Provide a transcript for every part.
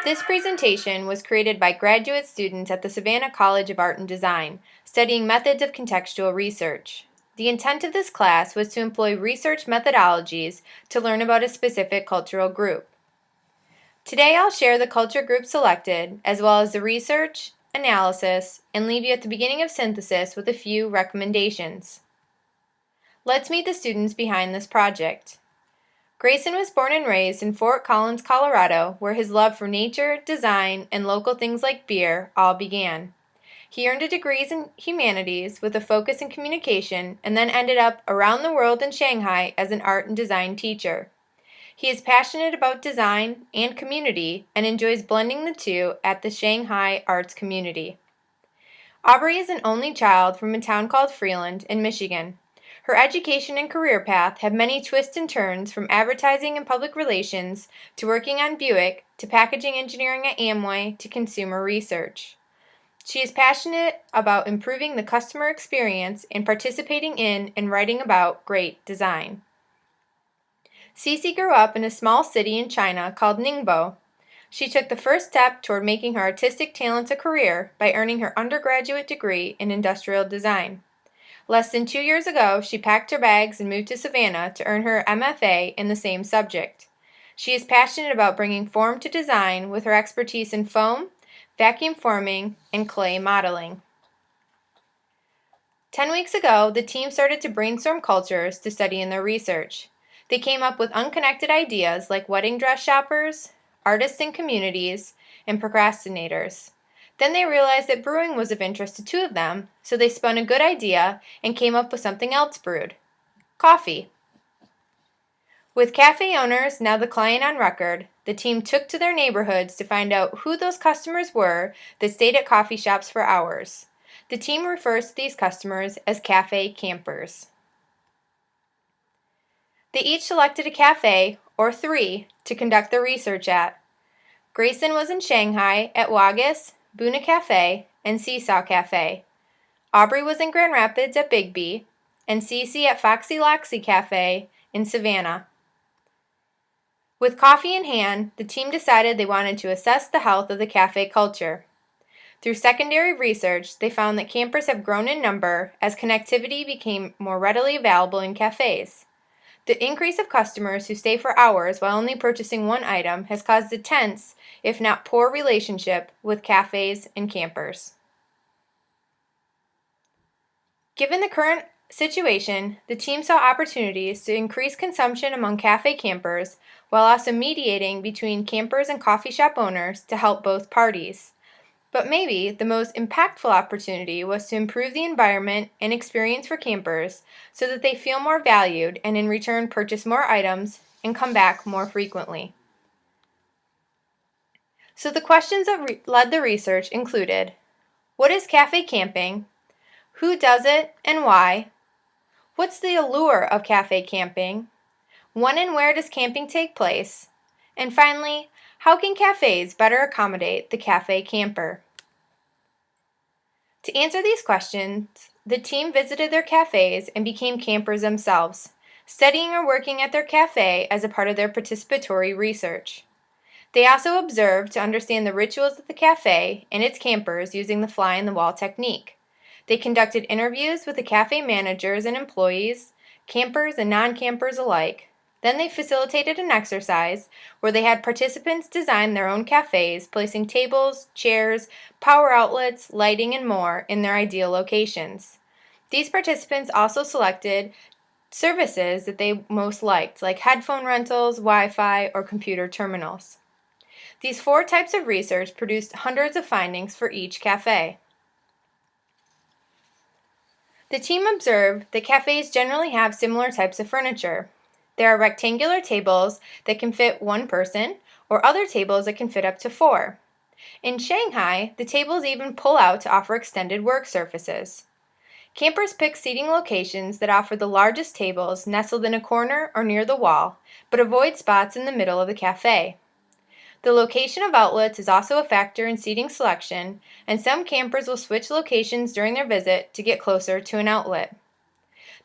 This presentation was created by graduate students at the Savannah College of Art and Design, studying methods of contextual research. The intent of this class was to employ research methodologies to learn about a specific cultural group. Today I'll share the culture group selected, as well as the research, analysis, and leave you at the beginning of synthesis with a few recommendations. Let's meet the students behind this project. Grayson was born and raised in Fort Collins, Colorado, where his love for nature, design, and local things like beer all began. He earned a degree in humanities with a focus in communication and then ended up around the world in Shanghai as an art and design teacher. He is passionate about design and community and enjoys blending the two at the Shanghai arts community. AuBree is an only child from a town called Freeland in Michigan. Her education and career path have many twists and turns, from advertising and public relations to working on Buick to packaging engineering at Amway to consumer research. She is passionate about improving the customer experience and participating in and writing about great design. Cici grew up in a small city in China called Ningbo. She took the first step toward making her artistic talents a career by earning her undergraduate degree in industrial design. Less than 2 years ago, she packed her bags and moved to Savannah to earn her MFA in the same subject. She is passionate about bringing form to design with her expertise in foam, vacuum forming, and clay modeling. 10 weeks ago, the team started to brainstorm cultures to study in their research. They came up with unconnected ideas like wedding dress shoppers, artists in communities, and procrastinators. Then they realized that brewing was of interest to 2 of them, so they spun a good idea and came up with something else brewed: coffee. With cafe owners now the client on record, the team took to their neighborhoods to find out who those customers were that stayed at coffee shops for hours. The team refers to these customers as cafe campers. They each selected a cafe, or 3, to conduct their research at. Grayson was in Shanghai at Wagas, Buna Cafe, and Seesaw Cafe. AuBree was in Grand Rapids at Bigby, and Cici at Foxy Loxy Cafe in Savannah. With coffee in hand, the team decided they wanted to assess the health of the cafe culture. Through secondary research, they found that campers have grown in number as connectivity became more readily available in cafes. The increase of customers who stay for hours while only purchasing one item has caused a tense, if not poor, relationship with cafes and campers. Given the current situation, the team saw opportunities to increase consumption among cafe campers while also mediating between campers and coffee shop owners to help both parties. But maybe the most impactful opportunity was to improve the environment and experience for campers so that they feel more valued and in return purchase more items and come back more frequently. So the questions that led the research included: what is cafe camping? Who does it and why? What's the allure of cafe camping? When and where does camping take place? And finally, how can cafes better accommodate the cafe camper? To answer these questions, the team visited their cafes and became campers themselves, studying or working at their cafe as a part of their participatory research. They also observed to understand the rituals of the cafe and its campers using the fly-in-the-wall technique. They conducted interviews with the cafe managers and employees, campers and non-campers alike. Then they facilitated an exercise where they had participants design their own cafes, placing tables, chairs, power outlets, lighting, and more in their ideal locations. These participants also selected services that they most liked, like headphone rentals, Wi-Fi, or computer terminals. These 4 types of research produced hundreds of findings for each cafe. The team observed that cafes generally have similar types of furniture. There are rectangular tables that can fit 1 person, or other tables that can fit up to 4. In Shanghai, the tables even pull out to offer extended work surfaces. Campers pick seating locations that offer the largest tables nestled in a corner or near the wall, but avoid spots in the middle of the cafe. The location of outlets is also a factor in seating selection, and some campers will switch locations during their visit to get closer to an outlet.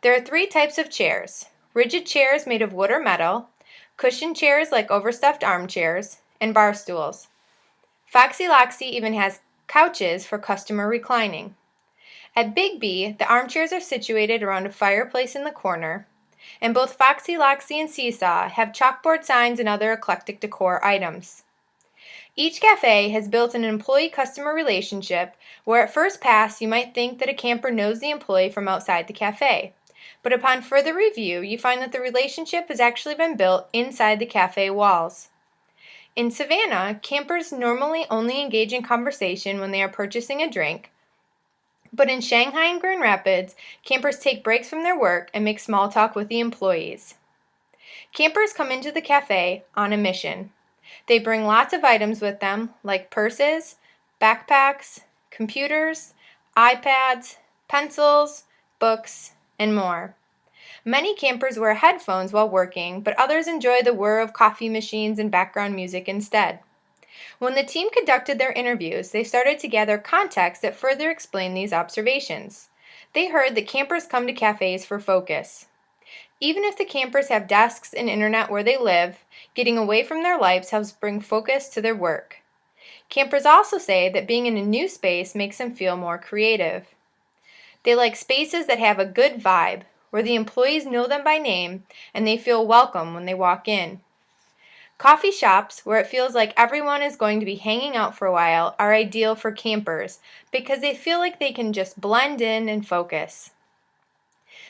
There are 3 types of chairs: rigid chairs made of wood or metal, cushioned chairs like overstuffed armchairs, and bar stools. Foxy Loxy even has couches for customer reclining. At Big B, the armchairs are situated around a fireplace in the corner, and both Foxy Loxy and Seesaw have chalkboard signs and other eclectic decor items. Each cafe has built an employee-customer relationship where at first pass you might think that a camper knows the employee from outside the cafe, but upon further review you find that the relationship has actually been built inside the cafe walls. In Savannah, campers normally only engage in conversation when they are purchasing a drink, but in Shanghai and Grand Rapids, campers take breaks from their work and make small talk with the employees. Campers come into the cafe on a mission. They bring lots of items with them, like purses, backpacks, computers, iPads, pencils, books, and more. Many campers wear headphones while working, but others enjoy the whir of coffee machines and background music instead. When the team conducted their interviews, they started to gather context that further explained these observations. They heard that campers come to cafes for focus. Even if the campers have desks and internet where they live, getting away from their lives helps bring focus to their work. Campers also say that being in a new space makes them feel more creative. They like spaces that have a good vibe, where the employees know them by name and they feel welcome when they walk in. Coffee shops, where it feels like everyone is going to be hanging out for a while, are ideal for campers because they feel like they can just blend in and focus.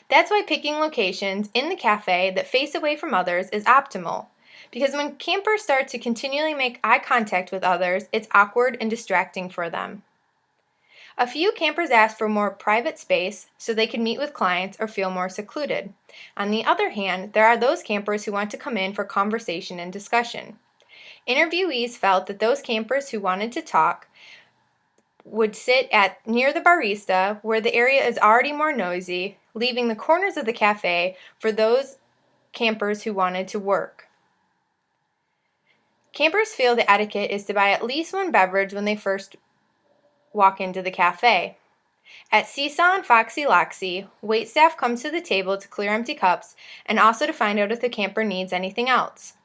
That's why picking locations in the cafe that face away from others is optimal, because when campers start to continually make eye contact with others, it's awkward and distracting for them. A few campers ask for more private space so they can meet with clients or feel more secluded. On the other hand, there are those campers who want to come in for conversation and discussion. Interviewees felt that those campers who wanted to talk would sit near the barista, where the area is already more noisy, leaving the corners of the cafe for those campers who wanted to work. Campers feel the etiquette is to buy at least one beverage when they first walk into the cafe. At Seesaw and Foxy Loxy, waitstaff comes to the table to clear empty cups and also to find out if the camper needs anything else.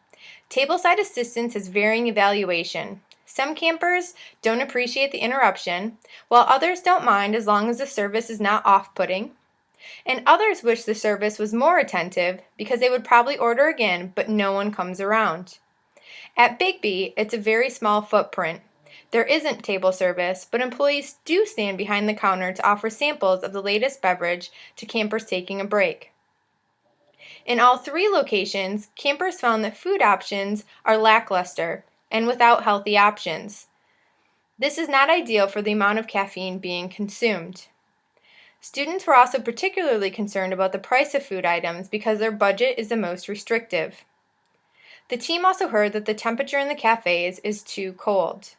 Tableside assistance has varying evaluation. Some campers don't appreciate the interruption, while others don't mind as long as the service is not off-putting, and others wish the service was more attentive because they would probably order again, but no one comes around. At Big B, it's a very small footprint. There isn't table service, but employees do stand behind the counter to offer samples of the latest beverage to campers taking a break. In all three locations, campers found that food options are lackluster and without healthy options. This is not ideal for the amount of caffeine being consumed. Students were also particularly concerned about the price of food items because their budget is the most restrictive. The team also heard that the temperature in the cafes is too cold,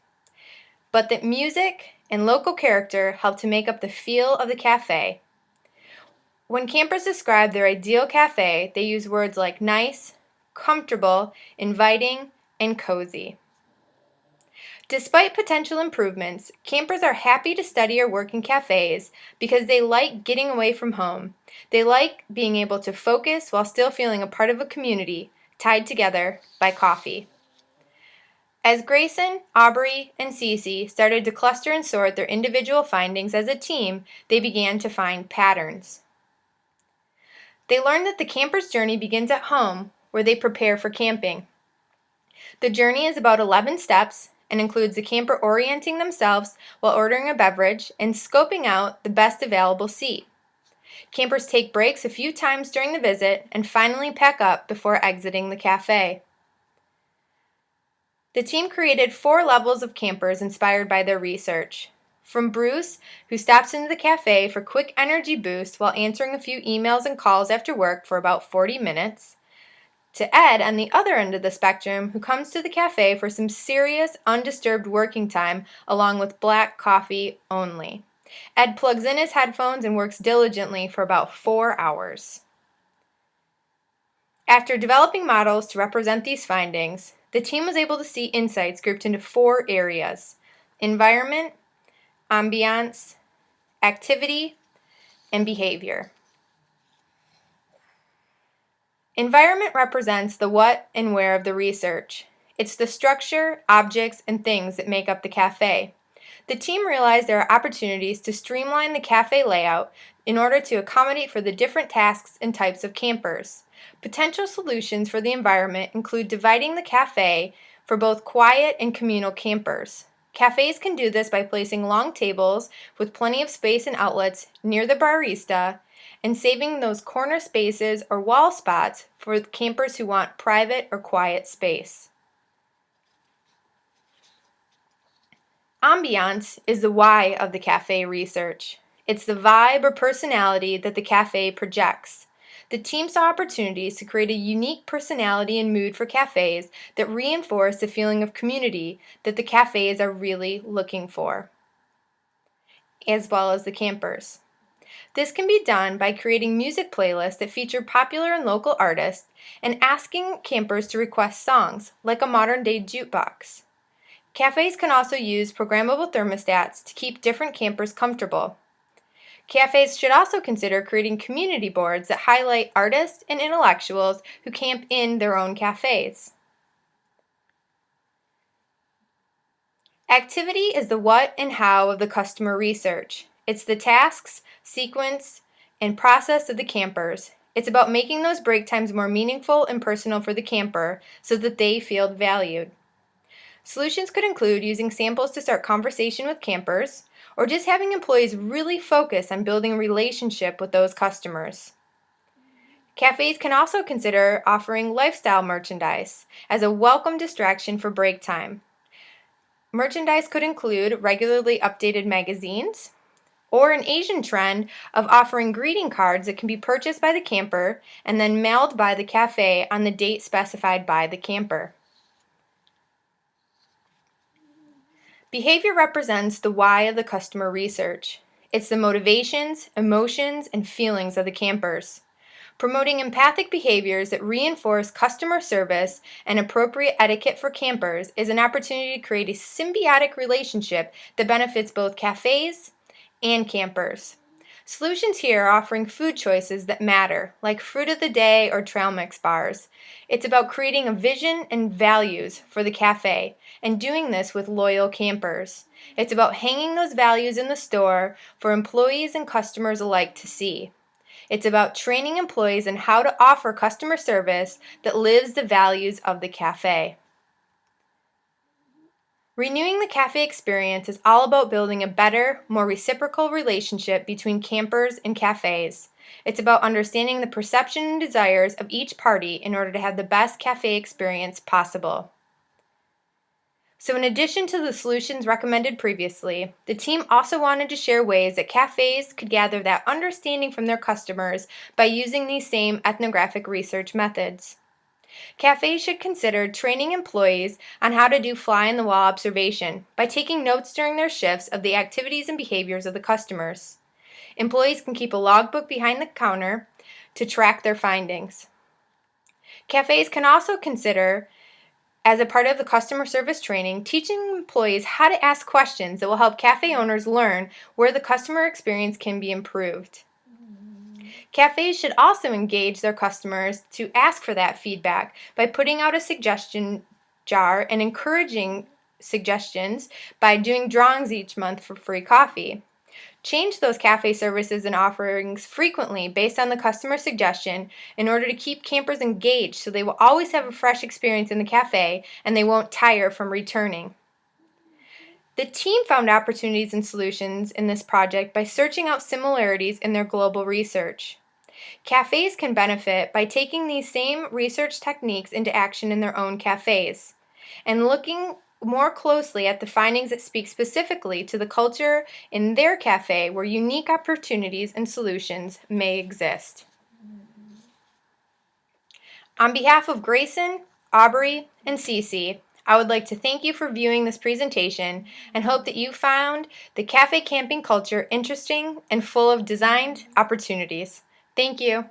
but that music and local character help to make up the feel of the cafe. When campers describe their ideal cafe, they use words like nice, comfortable, inviting, and cozy. Despite potential improvements, campers are happy to study or work in cafes because they like getting away from home. They like being able to focus while still feeling a part of a community, tied together by coffee. As Grayson, AuBree, and Cece started to cluster and sort their individual findings as a team, they began to find patterns. They learned that the camper's journey begins at home, where they prepare for camping. The journey is about 11 steps and includes the camper orienting themselves while ordering a beverage and scoping out the best available seat. Campers take breaks a few times during the visit and finally pack up before exiting the cafe. The team created 4 levels of campers inspired by their research. From Bruce, who stops into the cafe for quick energy boost while answering a few emails and calls after work for about 40 minutes, to Ed on the other end of the spectrum, who comes to the cafe for some serious, undisturbed working time along with black coffee only. Ed plugs in his headphones and works diligently for about 4 hours. After developing models to represent these findings, the team was able to see insights grouped into 4 areas: environment, ambiance, activity, and behavior. Environment represents the what and where of the research. It's the structure, objects, and things that make up the cafe. The team realized there are opportunities to streamline the cafe layout in order to accommodate for the different tasks and types of campers. Potential solutions for the environment include dividing the cafe for both quiet and communal campers. Cafes can do this by placing long tables with plenty of space and outlets near the barista and saving those corner spaces or wall spots for campers who want private or quiet space. Ambiance is the why of the cafe research. It's the vibe or personality that the cafe projects. The team saw opportunities to create a unique personality and mood for cafes that reinforce the feeling of community that the cafes are really looking for, as well as the campers. This can be done by creating music playlists that feature popular and local artists and asking campers to request songs, like a modern-day jukebox. Cafes can also use programmable thermostats to keep different campers comfortable. Cafes should also consider creating community boards that highlight artists and intellectuals who camp in their own cafes. Activity is the what and how of the customer research. It's the tasks, sequence, and process of the campers. It's about making those break times more meaningful and personal for the camper so that they feel valued. Solutions could include using samples to start conversation with campers, or just having employees really focus on building a relationship with those customers. Cafes can also consider offering lifestyle merchandise as a welcome distraction for break time. Merchandise could include regularly updated magazines, or an Asian trend of offering greeting cards that can be purchased by the camper and then mailed by the cafe on the date specified by the camper. Behavior represents the why of the customer research. It's the motivations, emotions, and feelings of the campers. Promoting empathic behaviors that reinforce customer service and appropriate etiquette for campers is an opportunity to create a symbiotic relationship that benefits both cafes and campers. Solutions here are offering food choices that matter, like fruit of the day or trail mix bars. It's about creating a vision and values for the cafe and doing this with loyal campers. It's about hanging those values in the store for employees and customers alike to see. It's about training employees in how to offer customer service that lives the values of the cafe. Renewing the cafe experience is all about building a better, more reciprocal relationship between campers and cafes. It's about understanding the perception and desires of each party in order to have the best cafe experience possible. So in addition to the solutions recommended previously, the team also wanted to share ways that cafes could gather that understanding from their customers by using these same ethnographic research methods. Cafes should consider training employees on how to do fly-on-the-wall observation by taking notes during their shifts of the activities and behaviors of the customers. Employees can keep a logbook behind the counter to track their findings. Cafes can also consider, as a part of the customer service training, teaching employees how to ask questions that will help cafe owners learn where the customer experience can be improved. Cafes should also engage their customers to ask for that feedback by putting out a suggestion jar and encouraging suggestions by doing drawings each month for free coffee. Change those cafe services and offerings frequently based on the customer suggestion in order to keep campers engaged so they will always have a fresh experience in the cafe and they won't tire from returning. The team found opportunities and solutions in this project by searching out similarities in their global research. Cafes can benefit by taking these same research techniques into action in their own cafes and looking more closely at the findings that speak specifically to the culture in their cafe where unique opportunities and solutions may exist. On behalf of Grayson, AuBree, and Cece, I would like to thank you for viewing this presentation and hope that you found the cafe camping culture interesting and full of designed opportunities. Thank you.